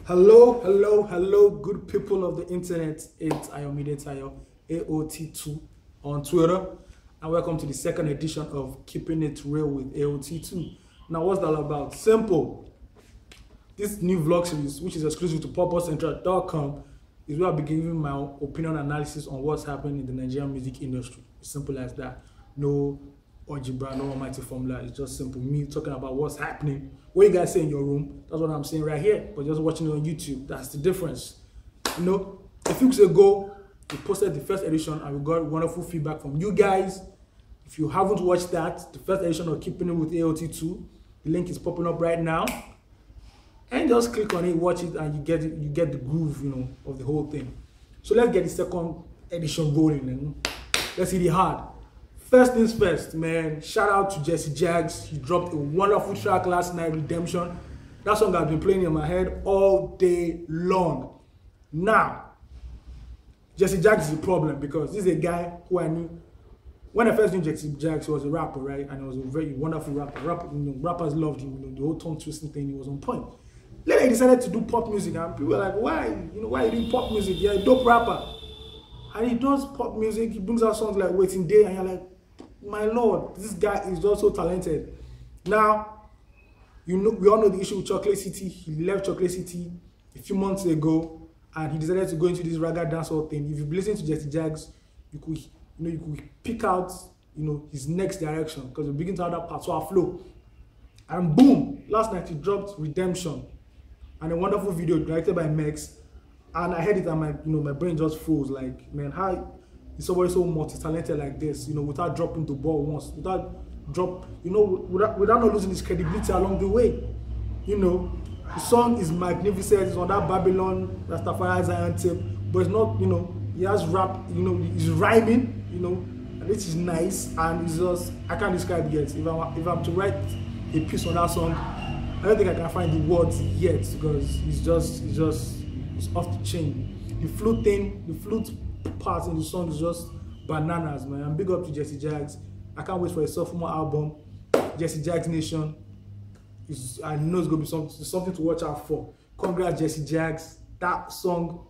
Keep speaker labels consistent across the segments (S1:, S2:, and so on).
S1: Hello, good people of the internet. It's Ayomide Tayo, AOT2 on Twitter, and welcome to the second edition of Keeping It Real with AOT2. Now, what's that all about? Simple. This new vlog series, which is exclusive to purposecentral.com, is where I'll be giving my opinion analysis on what's happening in the Nigerian music industry. It's simple as that. No algebra, no almighty formula. It's just simple. Me talking about what's happening. What you guys say in your room, that's what I'm saying right here. But just watching it on YouTube, that's the difference. You know, a few weeks ago, we posted the first edition and we got wonderful feedback from you guys. If you haven't watched that, the first edition of Keeping It with AOT2, the link is popping up right now. And just click on it, watch it, and you get the groove, you know, of the whole thing. So let's get the second edition rolling and let's hit it hard. First things first, man, shout out to Jagz. He dropped a wonderful track last night, Redemption. That song has been playing in my head all day long. Now, Jagz is a problem because this is a guy who I knew. When I first knew Jagz, he was a rapper, right? And he was a very wonderful rapper. Rappers loved him, you know, the whole tongue twisting thing, he was on point. Later he decided to do pop music and people were like, why? You know, why are you doing pop music? You're a dope rapper. And he does pop music, he brings out songs like Waiting Day, and you're like, my lord, this guy is just so talented. Now, you know, we all know the issue with Chocolate City. He left Chocolate City a few months ago, and he decided to go into this raga dancehall thing. If you've listened to Jagz, you could pick out, you know, his next direction because we begin to have that patois flow. And boom, last night he dropped Redemption, and a wonderful video directed by Mex. And I heard it, and my brain just froze. Like, man, how is somebody so multi-talented like this, you know, without dropping the ball once, without not losing his credibility along the way. You know, the song is magnificent. It's on that Babylon Rastafari Zion tape, but it's not, you know, he has rap, you know, he's rhyming, you know, and which is nice, and it's just, I can't describe it yet. If I'm to write a piece on that song, I don't think I can find the words yet because it's off the chain. The flute part in the song is just bananas, man. And big up to Jagz. I can't wait for a sophomore album. Jagz Nation. I know it's gonna be something to watch out for. Congrats, Jagz. That song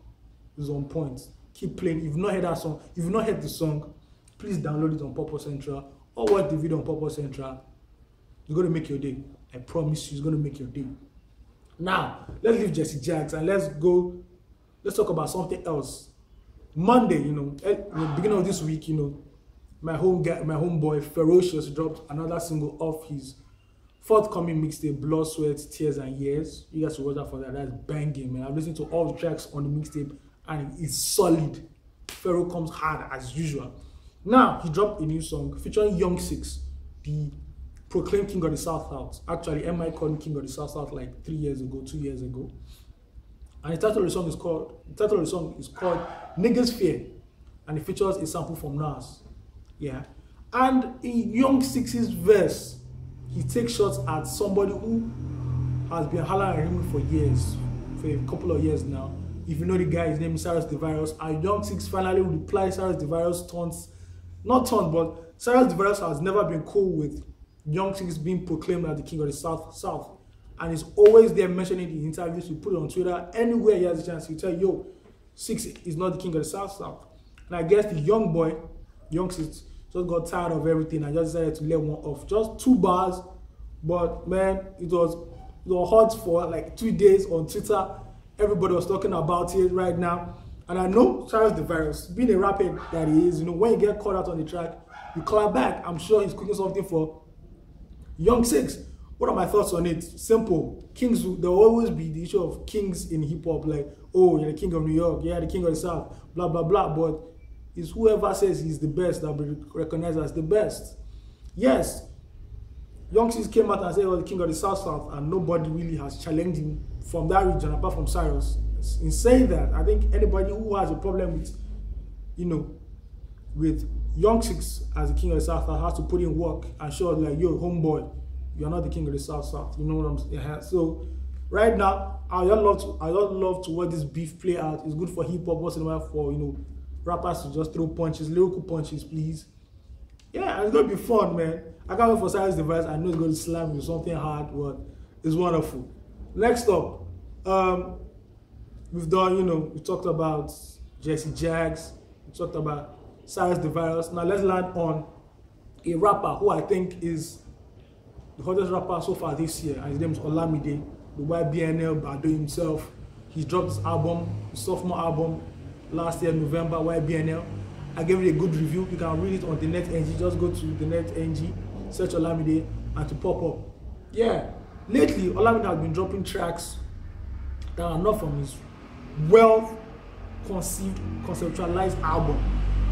S1: is on point. Keep playing. If you've not heard that song, if you've not heard the song, please download it on Purple Central or watch the video on Purple Central. It's gonna make your day. I promise you, it's gonna make your day. Now, let's leave Jagz and let's talk about something else. Monday, you know, at the beginning of this week, you know, my homeboy Ferocious dropped another single off his forthcoming mixtape, Blood, Sweat, Tears and Years. You guys should watch that for that. That's banging, man. I've listened to all the tracks on the mixtape and it's solid. Pharaoh comes hard as usual. Now he dropped a new song featuring Young Six, the proclaimed king of the South South. Actually, MI called him king of the South South like 2 years ago. And the title of the song is called Niggas Fear, and it features a sample from Nas. Yeah. And in Young Six's verse, he takes shots at somebody who has been hollering at him for years, for a couple of years now. If you know the guy, his name is Cyrus Tha Virus, and Young Six finally replied. Cyrus Tha Virus Cyrus Tha Virus has never been cool with Young Six being proclaimed as the king of the South. And he's always there mentioning it in interviews. We put it on Twitter. Anywhere he has a chance, he'll tell you, yo, Six is not the king of the South. And I guess the Young Six, just got tired of everything and just decided to let one off. Just 2 bars, but man, it was hot for like 2 days on Twitter. Everybody was talking about it right now. And I know Cyrus Tha Virus, being a rapper that he is, you know, when you get caught out on the track, you clap back. I'm sure he's cooking something for Young Six. What are my thoughts on it? Simple. Kings, there will always be the issue of kings in hip-hop, like, oh, you're the king of New York, yeah, the king of the South, blah, blah, blah. But it's whoever says he's the best that will be recognized as the best. Yes, Young Six came out and said he was the king of the South, and nobody really has challenged him from that region, apart from Cyrus. In saying that, I think anybody who has a problem with, you know, with Young Six as the king of the South has to put in work and show like, yo, homeboy, you're not the king of the South. You know what I'm saying? So right now, I would love to watch this beef play out. It's good for hip hop, once in a while for, you know, rappers to just throw punches, lyrical punches, please. Yeah, it's gonna be fun, man. I can't wait for Cyrus Tha Virus. I know it's gonna slam with something hard, but it's wonderful. Next up, We've done, we talked about Jagz, we talked about Cyrus Tha Virus. Now let's land on a rapper who I think is the hottest rapper so far this year, and his name is Olamide, the YBNL Bado himself. He dropped his album, his sophomore album, last year, November, YBNL. I gave it a good review. You can read it on the net NG. Just go to the net NG, search Olamide, and to pop up. Yeah, lately, Olamide has been dropping tracks that are not from his well-conceived, conceptualized album.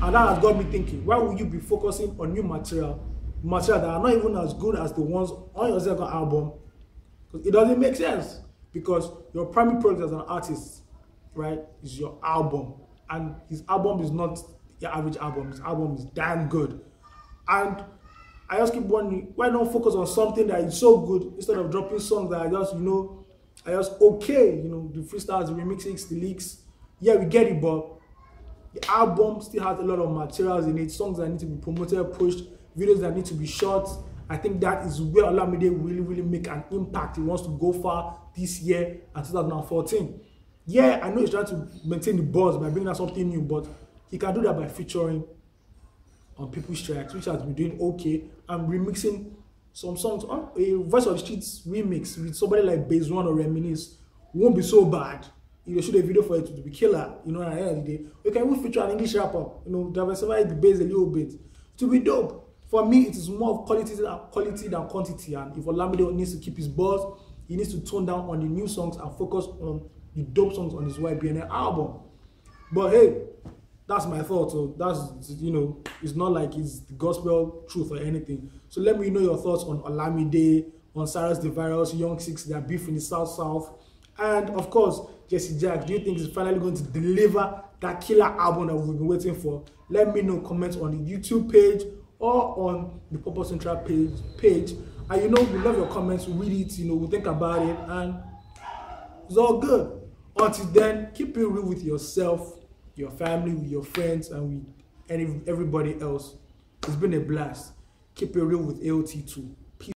S1: And that has got me thinking, why would you be focusing on new material that are not even as good as the ones on your second album? Because it doesn't make sense. Because your primary product as an artist, right, is your album. And his album is not your average album. His album is damn good. And I just keep wondering, why not focus on something that is so good instead of dropping songs that are just, okay, the freestyles, the remixes, the leaks. Yeah, we get it, but the album still has a lot of materials in it, songs that need to be promoted, pushed, videos that need to be shot. I think that is where Olamide really, really make an impact. He wants to go far this year and 2014. Yeah, I know he's trying to maintain the buzz by bringing out something new, but he can do that by featuring on people's tracks, which has been doing okay, and remixing some songs. A Voice of the Streets remix with somebody like Base One or Reminisce won't be so bad. You shoot a video for it to be killer, at the end of the day. You can even feature an English rapper, diversify the base a little bit to be dope. For me, it is more of quality than quantity, and if Olamide needs to keep his buzz, he needs to tone down on the new songs and focus on the dope songs on his YBNL album. But hey, that's my thought. So that's, it's not like it's the gospel truth or anything. So let me know your thoughts on Olamide, on Cyrus Tha Virus, Young Six, their beef in the South. And of course, Jagz, do you think he's finally going to deliver that killer album that we've been waiting for? Let me know, comments on the YouTube page or on the Purple Central page. And we love your comments, we read it, we think about it, and it's all good. Until then, keep it real with yourself, your family, with your friends, and with everybody else. It's been a blast. Keep it real with AOT2.